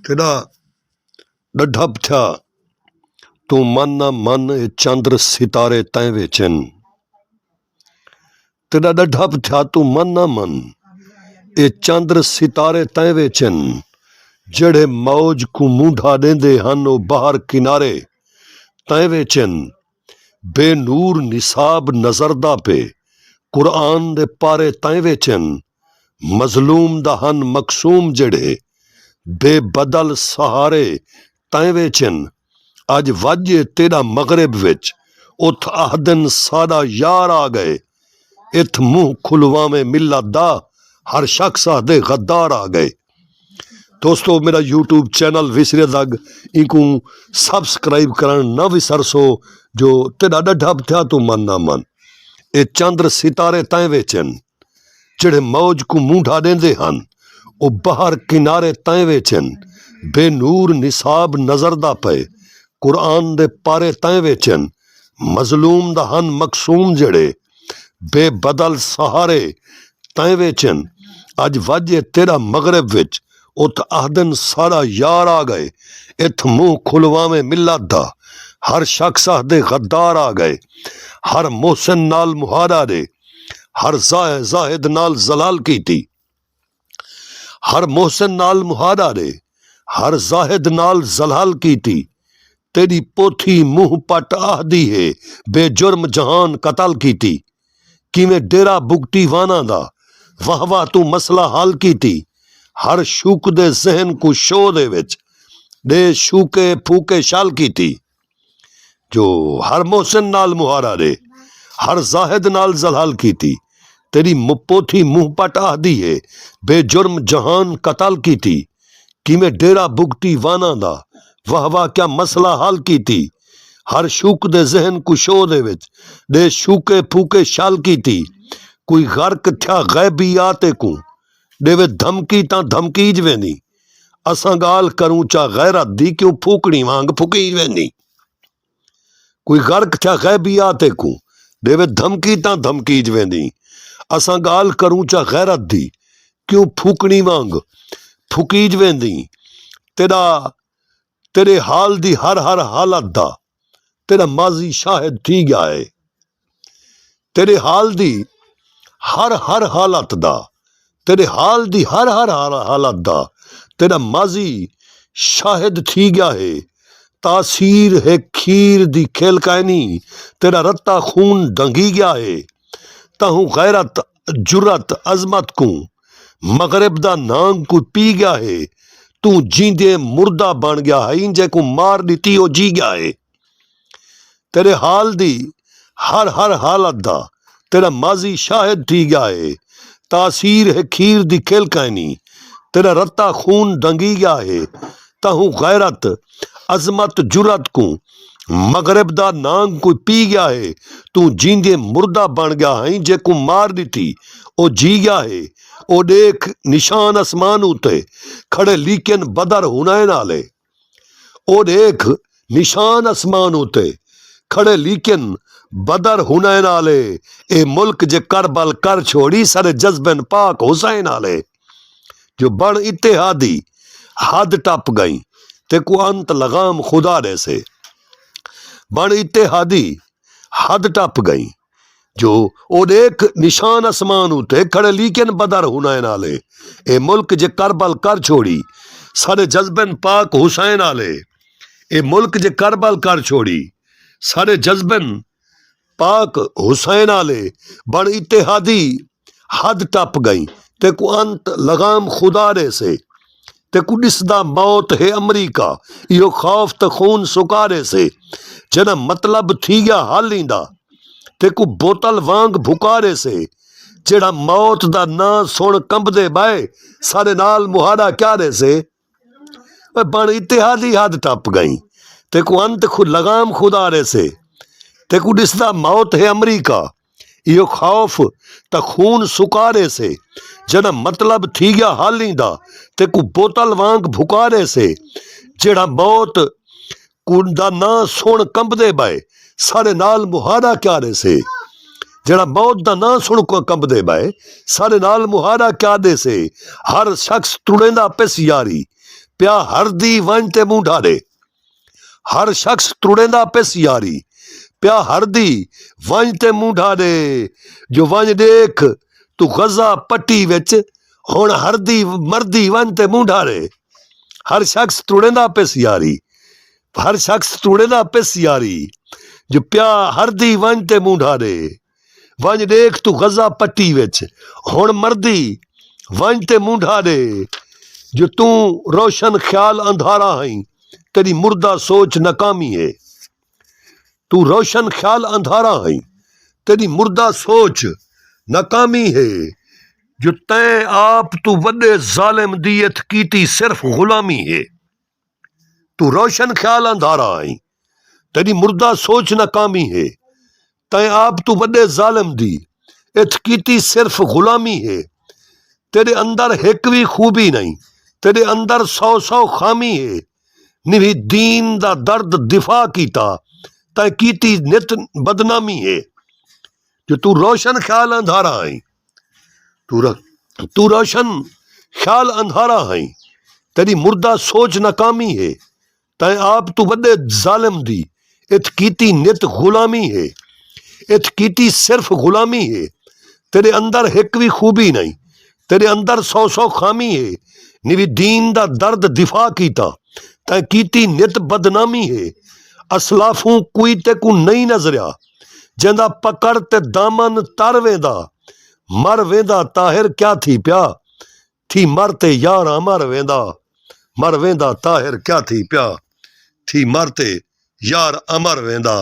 तेरा डड्ढा थिया तू मन ना मन ए चंद्र सितारे तैं वेचन। तेरा डड्ढा थिया तू मन ना मन ए चंद्र सितारे तैं वेचन। जड़े मौज को मूंढा देंदे हन ओ बाहर किनारे तैं वेचन। बेनूर निसाब नजरदा पे कुरान दे पारे तैं वेचन। मजलूम दा हन मकसूम जड़े बेबदल सहारे तैं वेचन। अज वाजे तेरा मगरब विच उथ आहदन सादा यार आ गए। इत मुंह खुलवावे मिल्लत दा हर शख्स आदे गद्दार आ गए। दोस्तों मेरा यूट्यूब चैनल विसरे लग इनको सब्सक्राइब करन न विसरसो। जो तेरा डड्ढा थिया तू मन ना मन ए चंद्र सितारे तैं वेचन। जेड़े मौज को मूंढा देंदे हन ओ बाहर किनारे तैं वेचन। बेनूर निसाब नजरदा पे कुरान दे पारे तैं वेचन। मजलूम दा हन मकसूम जड़े बेबदल सहारे तैं वेचन। अज वाजे तेरा मगरब विच उत आहदन सारा यार आ गए। इत मुंह खुलवावे मिल्लत दा हर शख्स आदे गद्दार आ गए। हर मोहसिन नाल मुहारा दे हर जाहिद नाल जलाल कीती। हर मोहसिन नाल मुहारा दे हर जाहिद नाल जलाल कीती। तेरी पोथी मुंह पट आहदी है बेजुर्म जहान कतल कीती। किवें डेरा बुगटी वाना दा वाह वाह तू मसला हल कीती। हर शूक दे जहन को शो दे विच दे शूके फूके शाल कीती। जो हर मोहसिन नाल मुहारा दे हर जाहिद नाल जलाल कीती। तेरी पोथी मुंह पट आहदी है बेजुर्म जहान कतल कीती। किवें डेरा बुगटी वाना दा वाह वाह क्या मसला हल कीती। हर शूक दे जहन को शो दे विच दे शूके फूके शाल कीती। कोई गर्क थिया गैबी आते को देवे धमकी ता धमकीज वेंदी। असां गाल करूं चा गैरत दी क्यों फूकनी वांग फूकीज वेंदी। कोई गर्क थिया गैबी आते को देवे धमकी ता धमकीज वेंदी। असां गाल करूं चा गैरत दी क्यों फूकनी वांग फूकीज वेंदी। तेरे हाल दी हर हर हालत दा तेरा माजी शाहिद थी गया है। तेरे हाल दी हर हर हालत दा तेरे हाल दी हर हर हालत दा तेरा माजी शाहिद थी गया है। तासीर है खीर दी खेलकानी तेरा रत्ता खून डंगी गया है। ताहू गैरत जुरत अजमत को मगरब दा नांग को पी गया है। तू जींदे मुर्दा बन गया है इंजे को मार दी ओ जी गया है। तेरे हाल दी हर हर हालत दा तेरा माजी शाहिद थी गया है। तासीर है खीर दी खेलकानी तेरा रत्ता खून डंगी गया है। ताहू गैरत अजमत जुरत को मगरब दा नांग को पी गया है। तू जींदे मुर्दा बन गया है जे को मार दी ओ जी गया है। ओ देख निशान आसमान उते खड़े लीकिन बदर हुनैन आले। ओ देख निशान आसमान उते खड़े लीकिन बदर हुनैन आले। ए मुल्क जे करबल कर छोड़ी सारे जज्बन पाक हुसैन आले। जो बन इत्तेहादी हद टप गई ते को अंत लगाम खुदा दे से। बन इत्तेहादी हद टप गई जो ओ देख निशान आसमान उते खड़े लीकिन बदर हुनैन आले। ए मुल्क जे करबल कर छोड़ी सारे जज्बन पाक हुसैन आले। ए मुल्क जे करबल कर छोड़ी सारे जज्बन पाक हुसैन आले। बन इत्तेहादी हद टप गई ते को अंत लगाम खुदा दे से। ते को दिसदा मौत है अमरीका यो खौफ त खून सुकारे से। जना मतलब थी गया हाल ईंदा ते को बोतल वांग भुकारे से। जेड़ा मौत दा ना सुन कंबदे बाए सारे नाल मुहारा क्यारे से। बन इत्तेहादी हद टप गई ते को अंत लगाम खुदा दे से। ते को दिसदा मौत है अमरीका यो खौफ त खून सुकारे से। जना मतलब थी गया हाल ईंदा ते को बोतल वांग भुकारे से। जेड़ा मौत कुंदा ना सुन कंबदे बाए सारे नाल मुहारा क्यारे से। जेड़ा मौत दा ना सुन कंबदे बाए सारे नाल मुहारा क्यादे से। हर शख्स तुड़ेंदा पिस यारी प्या हरदी वंज ते मुंह ढारे हर शख्स तुड़ेंदा पिस यारी प्या हरदी वंज ते मुंह ढारे जो वंज देख तू गजा पट्टी विच हुण हरदी मरदी वंज ते मुंह ढारे हर शख्स तुड़ेंदा पिस यारी हर शख्स तुड़ेंदा पिस यारी जो प्या हरदी वंज ते मुंह ढारे वंज देख तू गजा पट्टी विच हुण मरदी वंज ते मुंह ढारे जो तू रोशन ख्याल अंधारा हई तेरी मुर्दा सोच नाकामी है तू रोशन ख्याल अंधारा हई तेरी मुर्दा सोच नाकामी है जो तैं आप तू वड्डे जालिम दी इथ कीती सिर्फ गुलामी है तू रोशन ख्याल अंधारा हई तेरी मुर्दा सोच नाकामी है तैं आप तू वड्डे जालिम दी इथ कीती सिर्फ गुलामी है तेरे अंदर एक भी खूबी नहीं तेरे अंदर सौ सौ खामी है निभी दीन दा दर्द दिफा कीता तैं कीती नित बदनामी है जो तू रोशन ख्याल अंधारा है तू रोशन ख्याल अंधारा है तेरी मुर्दा सोच नाकामी है तैं आप तू वड्डे जालिम दी इथ कीती नित गुलामी है इथ कीती सिर्फ गुलामी है तेरे अंदर एक भी खूबी नहीं तेरे अंदर सौ सौ खामी है निवी दीन दा दर्द दिफा कीता तैं कीती नित बदनामी है असलाफू कोई ते को नहीं नजरिया जिंदा पकड़ ते दामन तर वेंदा मर वेंदा ताहिर क्या थी प्या थी मरते यारा मर वेंदा ताहिर क्या थी प्या थी मरते यार अमर वेंदा।